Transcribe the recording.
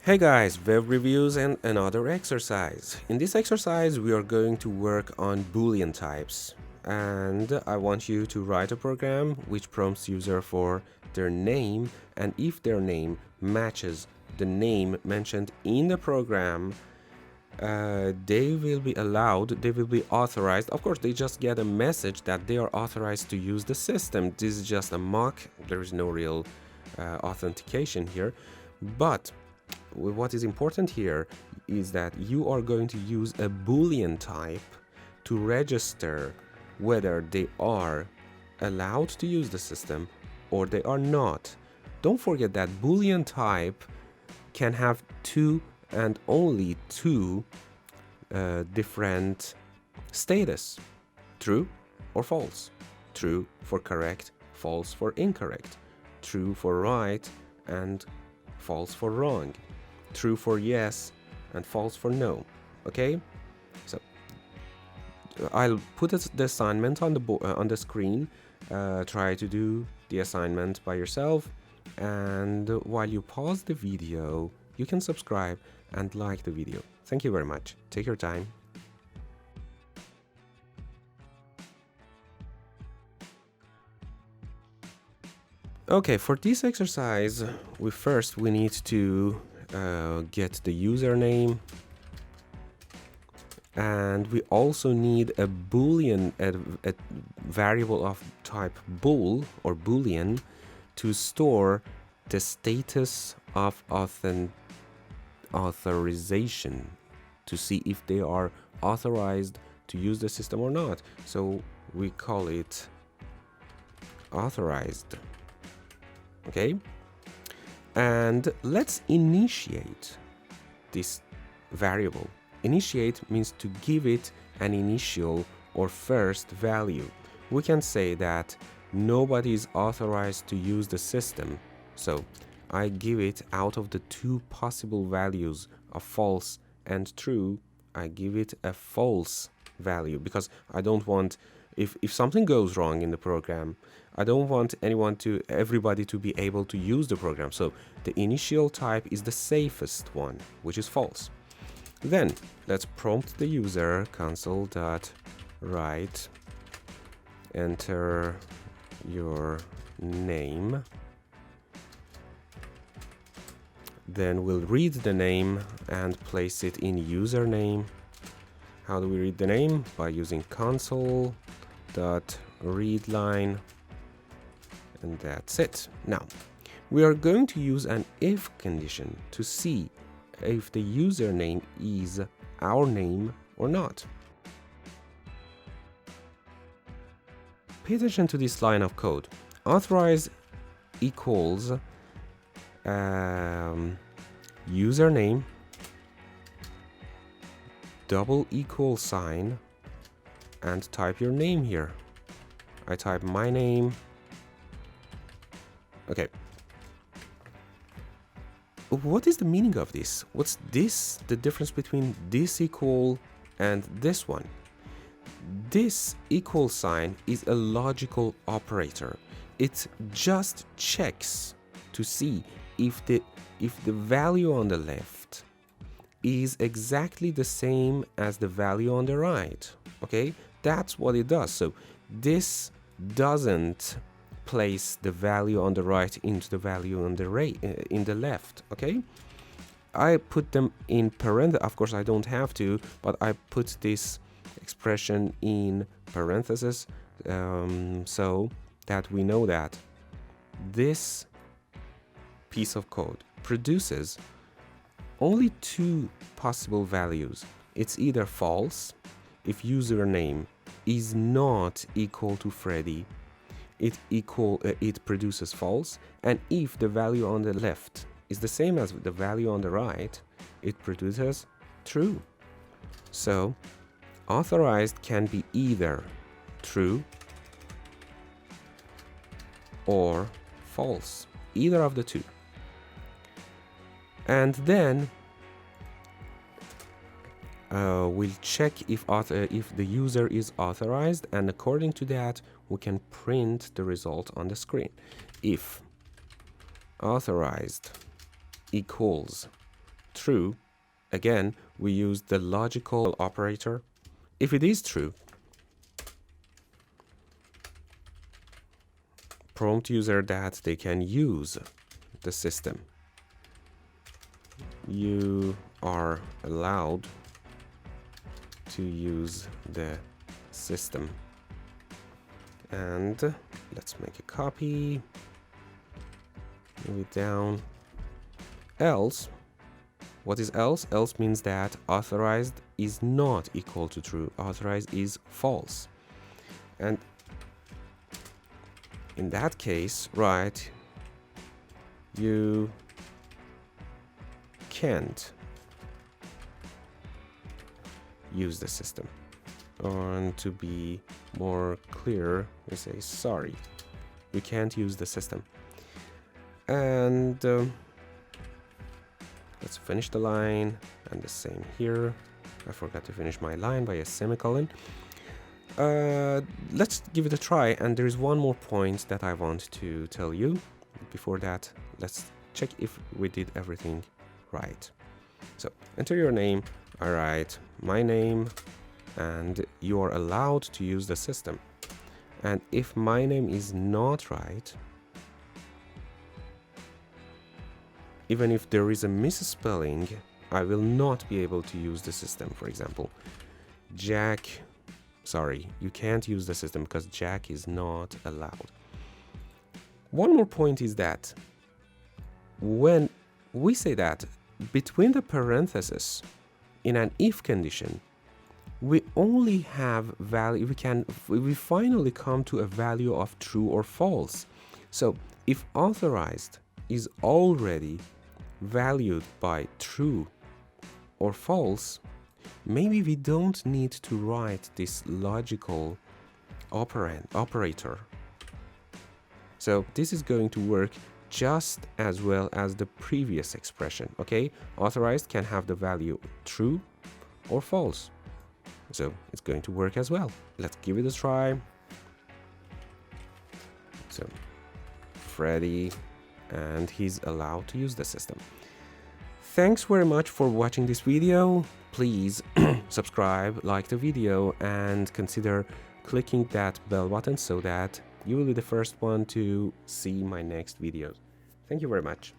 Hey guys, web reviews and another exercise. In this exercise, we are going to work on Boolean types. And I want you to write a program which prompts user for their name, and if their name matches the name mentioned in the program, they will be authorized. Of course, they just get a message that they are authorized to use the system. This is just a mock. There is no real authentication here. But what is important here is that you are going to use a Boolean type to register whether they are allowed to use the system or they are not. Don't forget that Boolean type can have two and only two different status: true or false. True for correct, false for incorrect. True for right and false for wrong. True for yes and false for no. Okay, so I'll put the assignment on the screen. Try to do the assignment by yourself, and while you pause the video, you can subscribe and like the video. Thank you very much. Take your time. Okay, for this exercise, we need to get the username, and we also need a Boolean, a variable of type bool or Boolean, to store the status of authorization, to see if they are authorized to use the system or not. So we call it authorized. Okay, and let's initiate this variable. Initiate means to give it an initial or first value. We can say that nobody is authorized to use the system, so I give it, out of the two possible values of false and true, I give it a false value, because I don't want, if something goes wrong in the program, I don't want everybody to be able to use the program. So the initial type is the safest one, which is false. Then let's prompt the user console.write, enter your name. Then we'll read the name and place it in username. How do we read the name? By using console.readline, and that's it. Now we are going to use an if condition to see if the username is our name or not. Pay attention to this line of code. Authorize equals username double equal sign and type your name here. I type my name. Okay. What is the meaning of this? What's this? The difference between this equal and this one? This equal sign is a logical operator. It just checks to see if the value on the left is exactly the same as the value on the right. Okay, that's what it does. So this doesn't place the value on the right into the value on the in the left. Okay, I put them in parentheses. Of course I don't have to, but I put this expression in parentheses so that we know that this piece of code produces only two possible values. It's either false if username is not equal to Freddy, it produces false, and if the value on the left is the same as the value on the right, it produces true. So authorized can be either true or false, either of the two. And then we'll check if the user is authorized, and according to that we can print the result on the screen. If authorized equals true, again, we use the logical operator. If it is true, prompt user that they can use the system. You are allowed to use the system. And let's make a copy, move it down. Else, what is else? Else means that authorized is not equal to true. Authorized is false. And in that case, right, you can't use the system. And to be more clear, we say sorry, we can't use the system. And let's finish the line, and the same here. I forgot to finish my line by a semicolon. Let's give it a try, and there is one more point that I want to tell you. Before that, let's check if we did everything right. So enter your name. I write my name, and you are allowed to use the system. And if my name is not right, even if there is a misspelling, I will not be able to use the system. For example, Jack, sorry, you can't use the system because Jack is not allowed. One more point is that when we say that between the parentheses in an if condition, we only have value, we finally come to a value of true or false. So if authorized is already valued by true or false, maybe we don't need to write this logical operator. So this is going to work just as well as the previous expression, okay? Authorized can have the value true or false. So it's going to work as well. Let's give it a try. So Freddy, and he's allowed to use the system. Thanks very much for watching this video. Please subscribe, like the video, and consider clicking that bell button so that you will be the first one to see my next videos. Thank you very much.